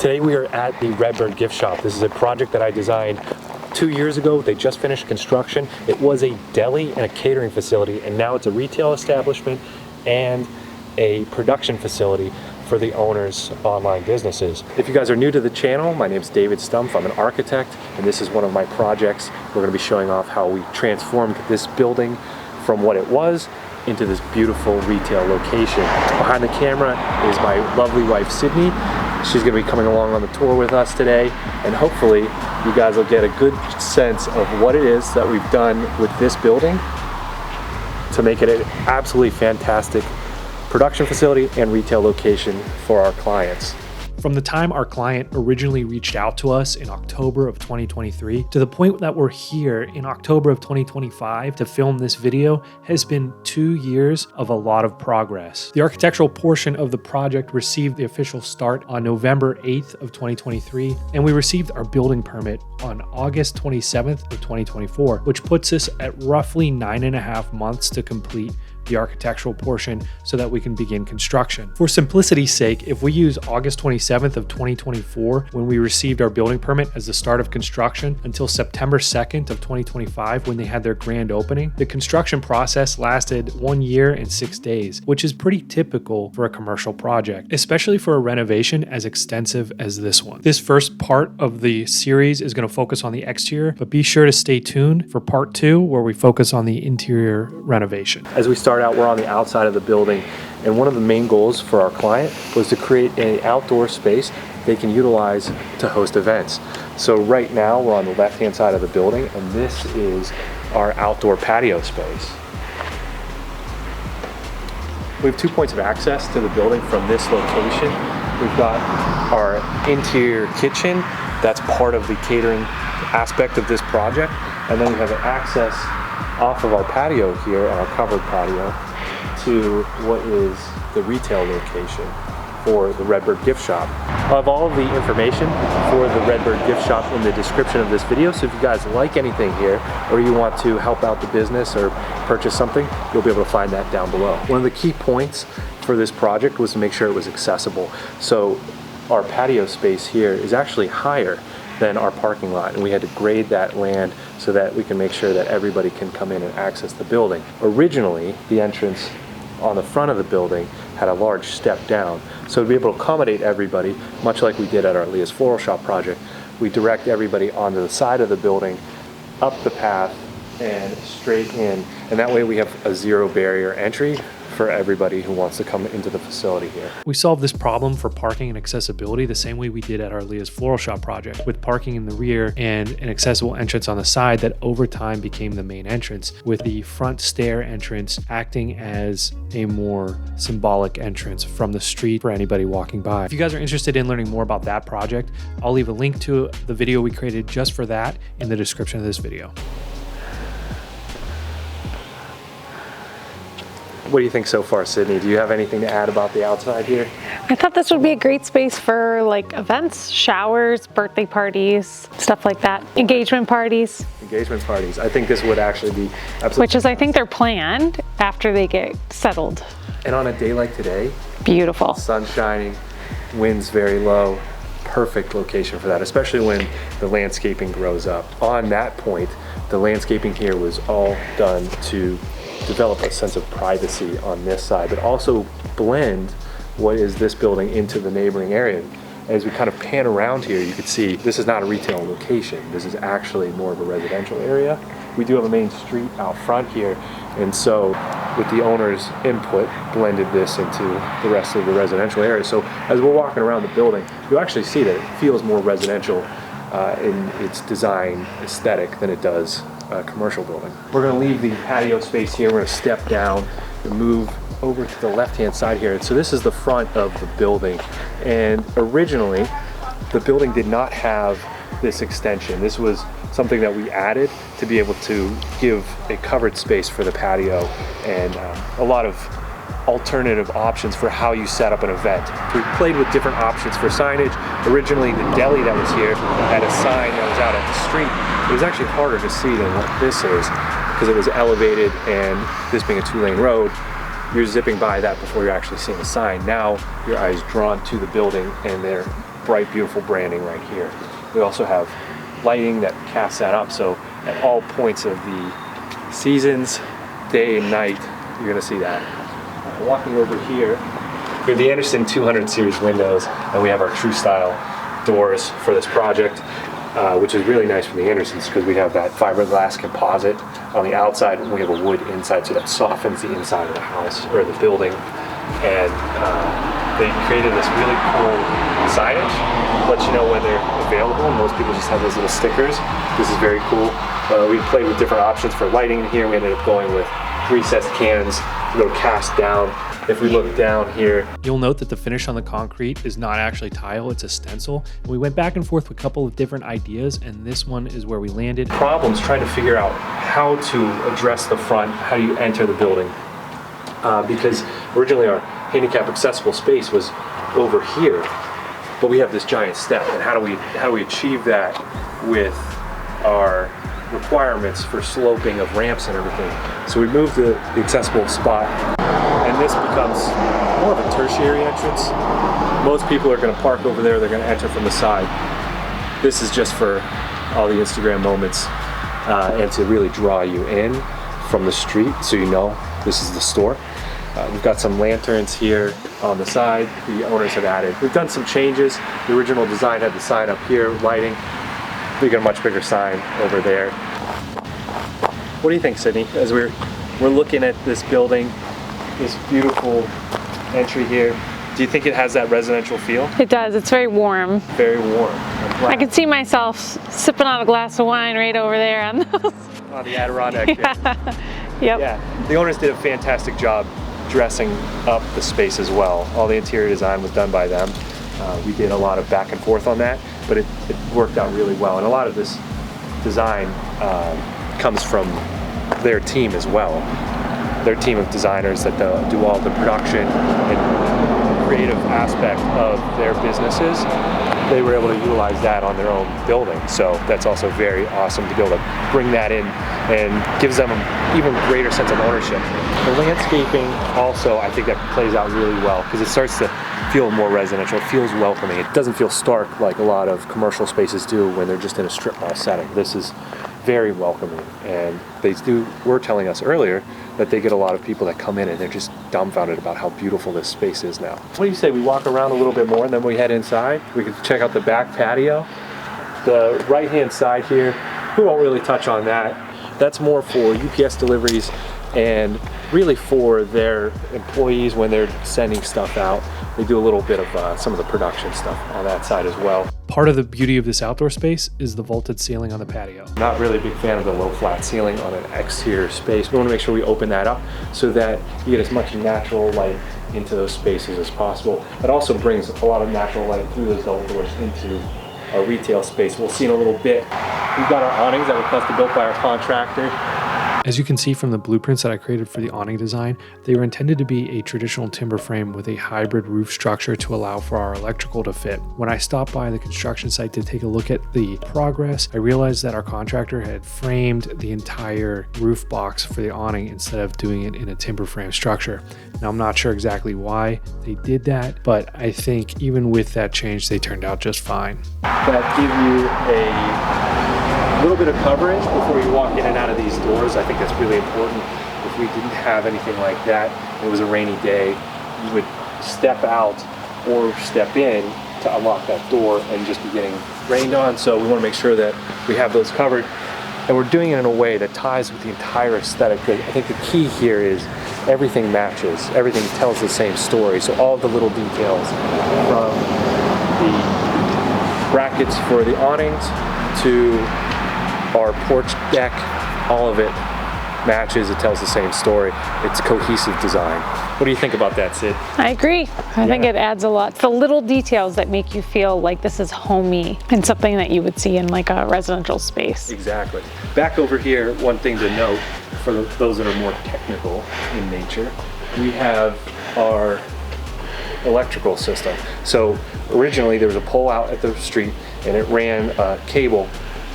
Today we are at the Redbird Gift Shop. This is a project that I designed 2 years ago. They just finished construction. It was a deli and a catering facility, and now it's a retail establishment and a production facility for the owners of online businesses. If you guys are new to the channel, my name is David Stumpf. I'm an architect, and this is one of my projects. We're going to be showing off how we transformed this building from what it was into this beautiful retail location. Behind the camera is my lovely wife, Sydney. She's going to be coming along on the tour with us today, and hopefully you guys will get a good sense of what it is that we've done with this building to make it an absolutely fantastic production facility and retail location for our clients. From the time our client originally reached out to us in October of 2023 to the point that we're here in October of 2025 to film this video has been 2 years of a lot of progress. The architectural portion of the project received the official start on November 8th of 2023, and we received our building permit on August 27th of 2024, which puts us at roughly 9.5 months to complete the architectural portion so that we can begin construction. For simplicity's sake, if we use August 27th of 2024 when we received our building permit as the start of construction until September 2nd of 2025 when they had their grand opening, the construction process lasted 1 year and 6 days, which is pretty typical for a commercial project, especially for a renovation as extensive as this one. This first part of the series is going to focus on the exterior, but be sure to stay tuned for part 2 where we focus on the interior renovation. As we start out, we're on the outside of the building, and one of the main goals for our client was to create an outdoor space they can utilize to host events. So right now we're on the left hand side of the building, and this is our outdoor patio space. We have 2 points of access to the building from this location. We've got our interior kitchen, that's part of the catering aspect of this project, and then we have access off of our patio here, our covered patio, to what is the retail location for the Redbird Gift Shop. I'll have all of the information for the Redbird Gift Shop in the description of this video, so if you guys like anything here or you want to help out the business or purchase something, you'll be able to find that down below. One of the key points for this project was to make sure it was accessible. So our patio space here is actually higher than our parking lot, and we had to grade that land so that we can make sure that everybody can come in and access the building. Originally, the entrance on the front of the building had a large step down, so to be able to accommodate everybody, much like we did at our Leah's Floral Shop project, we direct everybody onto the side of the building, up the path, and straight in, and that way we have a zero barrier entry for everybody who wants to come into the facility here. We solved this problem for parking and accessibility the same way we did at our Leah's Floral Shop project, with parking in the rear and an accessible entrance on the side that over time became the main entrance, with the front stair entrance acting as a more symbolic entrance from the street for anybody walking by. If you guys are interested in learning more about that project, I'll leave a link to the video we created just for that in the description of this video. What do you think so far, Sydney? Do you have anything to add about the outside here? I thought this would be a great space for like events, showers, birthday parties, stuff like that. Engagement parties. Engagement parties. I think this would actually be absolutely. Which is, I think they're planned after they get settled. And on a day like today, beautiful. Sun shining, winds very low, perfect location for that, especially when the landscaping grows up. On that point, the landscaping here was all done to develop a sense of privacy on this side, but also blend what is this building into the neighboring area. As we kind of pan around here, you can see this is not a retail location. This is actually more of a residential area. We do have a main street out front here, and so with the owner's input, blended this into the rest of the residential area. So as we're walking around the building, you'll actually see that it feels more residential in its design aesthetic than it does a commercial building. We're going to leave the patio space here. We're going to step down and move over to the left-hand side here. So this is the front of the building, and originally the building did not have this extension. This was something that we added to be able to give a covered space for the patio and a lot of alternative options for how you set up an event. We played with different options for signage. Originally, the deli that was here had a sign that was out at the street. It was actually harder to see than what this is because it was elevated, and this being a 2-lane road, you're zipping by that before you're actually seeing the sign. Now your eye is drawn to the building, and they're bright, beautiful branding right here. We also have lighting that casts that up, so at all points of the seasons, day and night, you're gonna see that. Walking over here, we have the Anderson 200 series windows, and we have our true style doors for this project, which is really nice from the Andersons because we have that fiberglass composite on the outside and we have a wood inside, so that softens the inside of the house or the building. And they created this really cool signage, lets you know when they're available. Most people just have those little stickers. This is very cool. We played with different options for lighting in here. We ended up going with recessed cans to go cast down. If we look down here, you'll note that the finish on the concrete is not actually tile, it's a stencil. And we went back and forth with a couple of different ideas, and this one is where we landed. Problems trying to figure out how to address the front, how do you enter the building? Because originally our handicap accessible space was over here, but we have this giant step, and how do we achieve that with our requirements for sloping of ramps and everything? So we moved the accessible spot, and this becomes more of a tertiary entrance. Most people are going to park over there, they're going to enter from the side. This is just for all the Instagram moments and to really draw you in from the street so you know this is the store. We've got some lanterns here on the side the owners have added. We've done some changes. The original design had the sign up here, lighting. We got a much bigger sign over there. What do you think, Sydney? As we're looking at this building, this beautiful entry here, do you think it has that residential feel? It does. It's very warm. Very warm. I can see myself sipping on a glass of wine right over there on those. On the Adirondack. Yeah. Yep. Yeah. The owners did a fantastic job dressing up the space as well. All the interior design was done by them. We did a lot of back and forth on that, but it worked out really well. And a lot of this design comes from their team as well. Their team of designers that do all the production and creative aspect of their businesses. They were able to utilize that on their own building. So that's also very awesome to be able to bring that in and gives them an even greater sense of ownership. The landscaping also, I think that plays out really well because it starts to feel more residential. It feels welcoming. It doesn't feel stark like a lot of commercial spaces do when they're just in a strip mall setting. This is very welcoming, and they were telling us earlier that they get a lot of people that come in and they're just dumbfounded about how beautiful this space is now. What do you say we walk around a little bit more and then we head inside? We could check out the back patio. The right hand side here, we won't really touch on that. That's more for UPS deliveries and really for their employees when they're sending stuff out. They do a little bit of some of the production stuff on that side as well. Part of the beauty of this outdoor space is the vaulted ceiling on the patio. Not really a big fan of the low flat ceiling on an exterior space. We want to make sure we open that up so that you get as much natural light into those spaces as possible. It also brings a lot of natural light through those double doors into our retail space. We'll see in a little bit. We've got our awnings that were custom built by our contractor. As you can see from the blueprints that I created for the awning design, they were intended to be a traditional timber frame with a hybrid roof structure to allow for our electrical to fit. When I stopped by the construction site to take a look at the progress, I realized that our contractor had framed the entire roof box for the awning instead of doing it in a timber frame structure. Now, I'm not sure exactly why they did that, but I think even with that change, they turned out just fine. That give you a little bit of coverage before you walk in and out of these doors. I think that's really important. If we didn't have anything like that, it was a rainy day, you would step out or step in to unlock that door and just be getting rained on. So we want to make sure that we have those covered. And we're doing it in a way that ties with the entire aesthetic. I think the key here is everything matches. Everything tells the same story. So all the little details from the brackets for the awnings to our porch deck, all of it matches. It tells the same story. It's cohesive design. What do you think about that, Sid? I agree. I think it adds a lot. It's the little details that make you feel like this is homey and something that you would see in like a residential space. Exactly. Back over here, one thing to note for those that are more technical in nature, we have our electrical system. So originally there was a pole out at the street and it ran a cable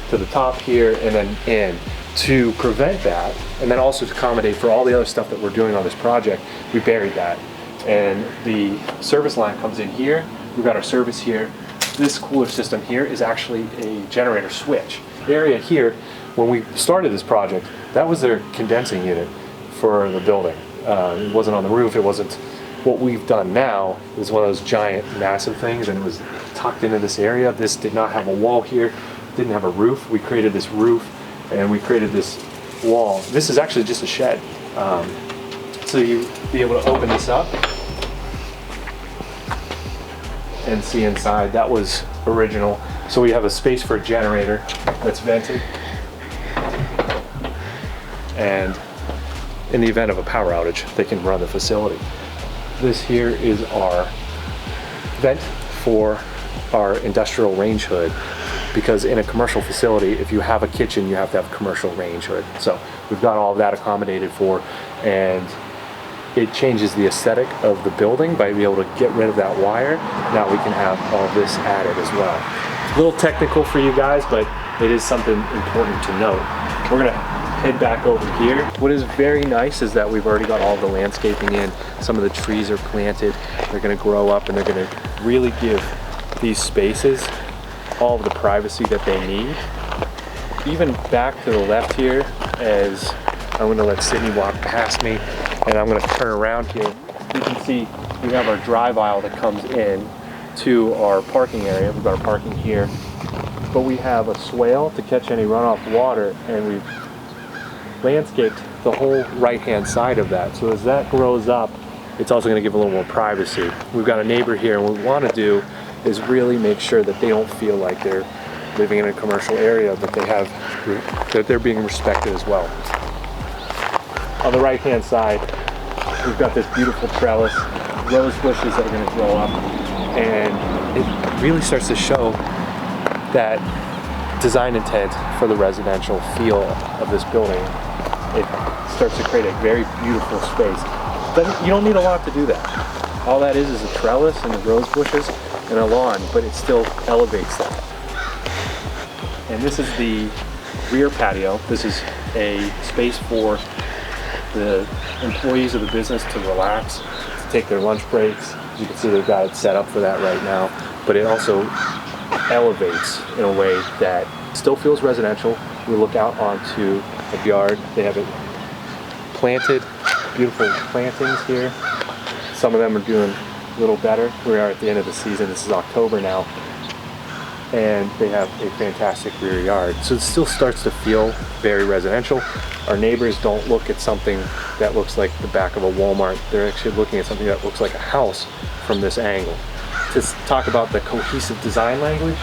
to the top here and then in. To prevent that, and then also to accommodate for all the other stuff that we're doing on this project, we buried that. And the service line comes in here. We've got our service here. this cooler system here is actually a generator switch. The area here, when we started this project, that was their condensing unit for the building. It wasn't on the roof, it wasn't. What we've done now is one of those giant, massive things, and it was tucked into this area. This did not have a wall here, didn't have a roof. We created this roof, and we created this wall. This is actually just a shed. So you be able to open this up and see inside. That was original. So we have a space for a generator that's vented. And in the event of a power outage, they can run the facility. This here is our vent for our industrial range hood, because in a commercial facility, if you have a kitchen, you have to have a commercial range hood. So we've got all of that accommodated for, and it changes the aesthetic of the building by being able to get rid of that wire. Now we can have all this added as well. A little technical for you guys, but it is something important to note. We're gonna head back over here. What is very nice is that we've already got all the landscaping in. Some of the trees are planted. They're gonna grow up and they're gonna really give these spaces all of the privacy that they need. Even back to the left here, as I'm gonna let Sydney walk past me, and I'm gonna turn around here. You can see we have our drive aisle that comes in to our parking area. We've got our parking here, but we have a swale to catch any runoff water, and we've landscaped the whole right-hand side of that. So as that grows up, it's also gonna give a little more privacy. We've got a neighbor here, and what we wanna do is really make sure that they don't feel like they're living in a commercial area, that that they're being respected as well. On the right-hand side, we've got this beautiful trellis, rose bushes that are gonna grow up, and it really starts to show that design intent for the residential feel of this building. It starts to create a very beautiful space. You don't need a lot to do that. All that is a trellis and the rose bushes and a lawn, but it still elevates that. And this is the rear patio. This is a space for the employees of the business to relax, to take their lunch breaks. As you can see, they've got it set up for that right now, but it also elevates in a way that still feels residential. We look out onto a yard. They have it planted, beautiful plantings here. Some of them are doing a little better. We are at the end of the season. This is October now. And they have a fantastic rear yard. So it still starts to feel very residential. Our neighbors don't look at something that looks like the back of a Walmart. They're actually looking at something that looks like a house from this angle. To talk about the cohesive design language,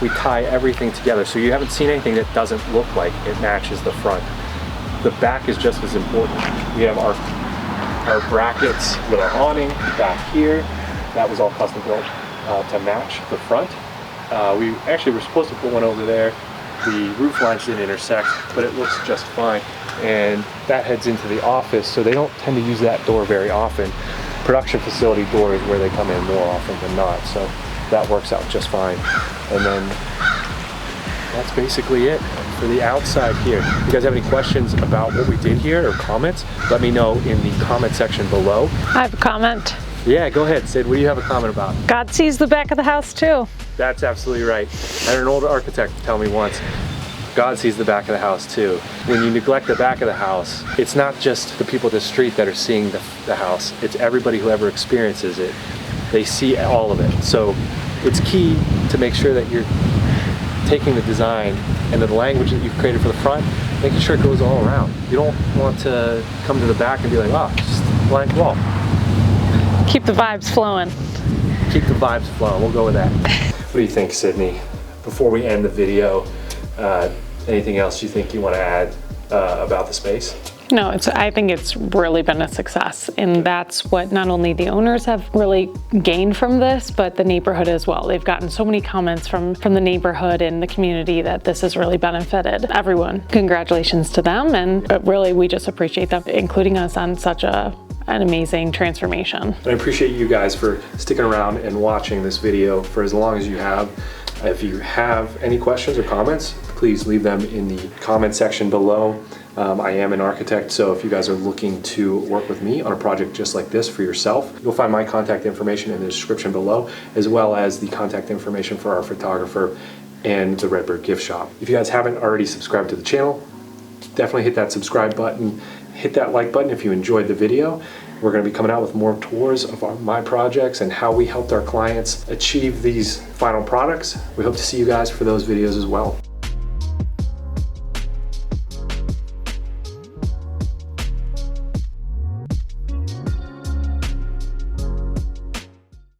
we tie everything together. So you haven't seen anything that doesn't look like it matches the front. The back is just as important. We have our brackets with our awning back here. That was all custom built to match the front. We actually were supposed to put one over there. The roof lines didn't intersect, but it looks just fine. And that heads into the office, so they don't tend to use that door very often. Production facility door is where they come in more often than not, so that works out just fine. And then that's basically it for the outside here. If you guys have any questions about what we did here or comments, let me know in the comment section below. I have a comment. Yeah, go ahead, Sid. What do you have a comment about? God sees the back of the house too. That's absolutely right. I had an old architect tell me once, God sees the back of the house too. When you neglect the back of the house, it's not just the people at the street that are seeing the house. It's everybody who ever experiences it. They see all of it. So it's key to make sure that you're taking the design and the language that you've created for the front, making sure it goes all around. You don't want to come to the back and be like, oh, just a blank wall. Keep the vibes flowing. Keep the vibes flowing. We'll go with that. What do you think, Sydney? Before we end the video, anything else you think you want to add about the space? No, I think it's really been a success, and that's what not only the owners have really gained from this, but the neighborhood as well. They've gotten so many comments from the neighborhood and the community that this has really benefited everyone. Congratulations to them, and really we just appreciate them including us on such an amazing transformation. I appreciate you guys for sticking around and watching this video for as long as you have. If you have any questions or comments, please leave them in the comment section below. I am an architect, so if you guys are looking to work with me on a project just like this for yourself, you'll find my contact information in the description below, as well as the contact information for our photographer and the Redbird Gift Shop. If you guys haven't already subscribed to the channel, definitely hit that subscribe button, hit that like button if you enjoyed the video. We're going to be coming out with more tours of my projects and how we helped our clients achieve these final products. We hope to see you guys for those videos as well.